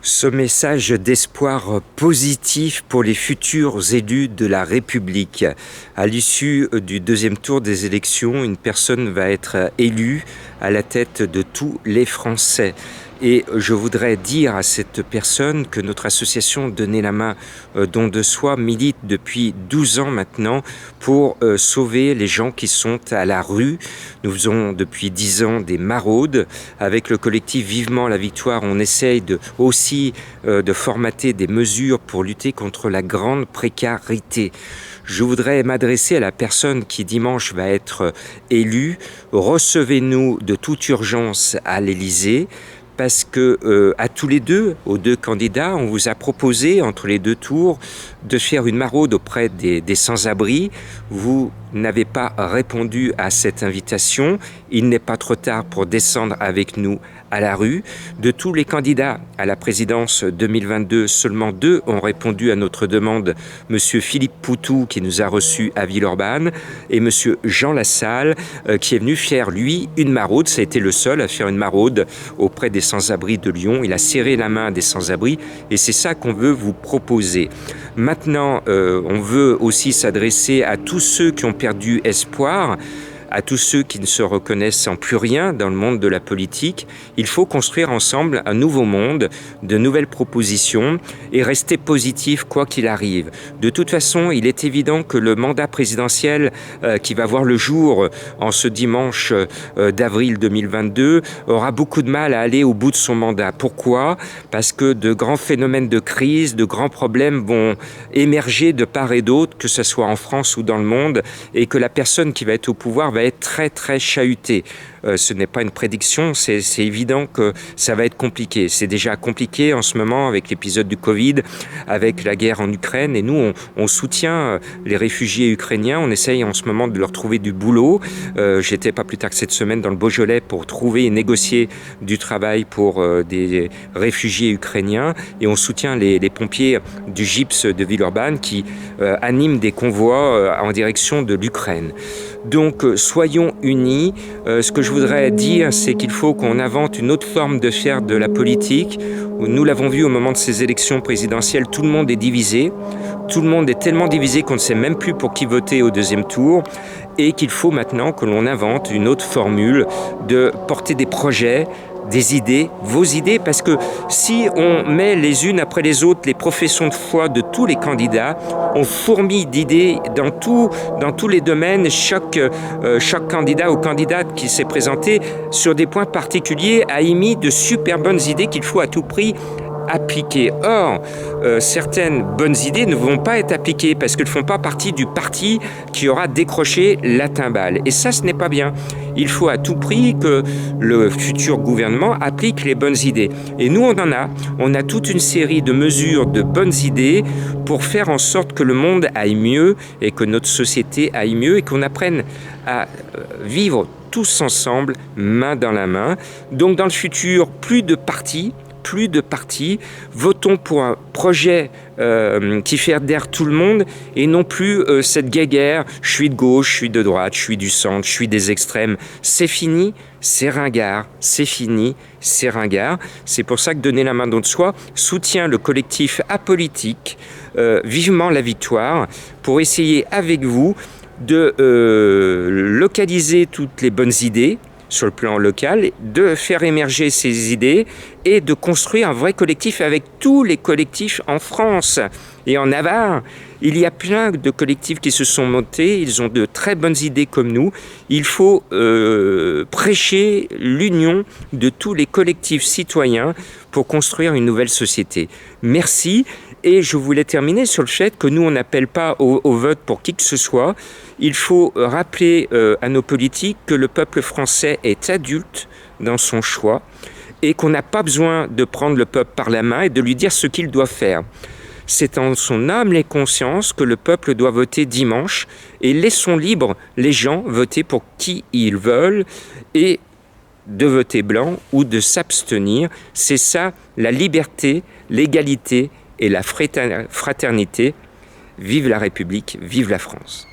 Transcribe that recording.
Ce message d'espoir positif pour les futurs élus de la République. À l'issue du deuxième tour des élections, une personne va être élue à la tête de tous les Français. Et je voudrais dire à cette personne que notre association Donner la main don de soi milite depuis 12 ans maintenant pour sauver les gens qui sont à la rue. Nous faisons depuis 10 ans des maraudes. Avec le collectif Vivement la Victoire, on essaye aussi de formater des mesures pour lutter contre la grande précarité. Je voudrais m'adresser à la personne qui dimanche va être élue. Recevez-nous de toute urgence à l'Élysée. Parce que à tous les deux, aux deux candidats, on vous a proposé entre les deux tours de faire une maraude auprès des sans-abri. Vous n'avez pas répondu à cette invitation. Il n'est pas trop tard pour descendre avec nous à la rue. De tous les candidats à la présidence 2022, seulement 2 ont répondu à notre demande. Monsieur Philippe Poutou, qui nous a reçus à Villeurbanne, et monsieur Jean Lassalle, qui est venu faire, lui, une maraude. Ça a été le seul à faire une maraude auprès des sans-abri de Lyon. Il a serré la main des sans-abri et c'est ça qu'on veut vous proposer. Maintenant, on veut aussi s'adresser à tous ceux qui ont perdu espoir, à tous ceux qui ne se reconnaissent en plus rien dans le monde de la politique. Il faut construire ensemble un nouveau monde, de nouvelles propositions et rester positif quoi qu'il arrive. De toute façon, il est évident que le mandat présidentiel qui va voir le jour en ce dimanche d'avril 2022 aura beaucoup de mal à aller au bout de son mandat. Pourquoi ? Parce que de grands phénomènes de crise, de grands problèmes vont émerger de part et d'autre, que ce soit en France ou dans le monde, et que la personne qui va être au pouvoir va être très très chahutée. Ce n'est pas une prédiction, c'est évident que ça va être compliqué. C'est déjà compliqué en ce moment avec l'épisode du Covid, avec la guerre en Ukraine, et nous on soutient les réfugiés ukrainiens. On essaye en ce moment de leur trouver du boulot. J'étais pas plus tard que cette semaine dans le Beaujolais pour trouver et négocier du travail pour des réfugiés ukrainiens, et on soutient les pompiers du GIPS de Villeurbanne qui animent des convois en direction de l'Ukraine. Donc soyons unis. Ce que je voudrais dire, c'est qu'il faut qu'on invente une autre forme de faire de la politique. Nous l'avons vu au moment de ces élections présidentielles, tout le monde est divisé. Tout le monde est tellement divisé qu'on ne sait même plus pour qui voter au deuxième tour, et qu'il faut maintenant que l'on invente une autre formule de porter des projets, des idées, vos idées, parce que si on met les unes après les autres les professions de foi de tous les candidats, on fourmille d'idées dans tous les domaines. Chaque candidat ou candidate qui s'est présenté sur des points particuliers a émis de super bonnes idées qu'il faut à tout prix appliquer. Or, certaines bonnes idées ne vont pas être appliquées parce qu'elles ne font pas partie du parti qui aura décroché la timbale. Et ça, ce n'est pas bien. Il faut à tout prix que le futur gouvernement applique les bonnes idées. Et nous, on en a. On a toute une série de mesures, de bonnes idées pour faire en sorte que le monde aille mieux et que notre société aille mieux et qu'on apprenne à vivre tous ensemble, main dans la main. Donc, dans le futur, plus de partis, votons pour un projet qui fait adhérer tout le monde et non plus cette guéguerre, je suis de gauche, je suis de droite, je suis du centre, je suis des extrêmes. C'est fini, c'est ringard, c'est fini, c'est ringard. C'est pour ça que Donner la main don de soi soutient le collectif apolitique Vivement la Victoire pour essayer avec vous de localiser toutes les bonnes idées sur le plan local, de faire émerger ces idées et de construire un vrai collectif avec tous les collectifs en France. Et en Navarre, il y a plein de collectifs qui se sont montés, ils ont de très bonnes idées comme nous. Il faut prêcher l'union de tous les collectifs citoyens pour construire une nouvelle société. Merci. Et je voulais terminer sur le fait que nous, on n'appelle pas au vote pour qui que ce soit. Il faut rappeler à nos politiques que le peuple français est adulte dans son choix et qu'on n'a pas besoin de prendre le peuple par la main et de lui dire ce qu'il doit faire. C'est en son âme et conscience que le peuple doit voter dimanche, et laissons libres les gens voter pour qui ils veulent et de voter blanc ou de s'abstenir. C'est ça la liberté, l'égalité et la fraternité. Vive la République, vive la France.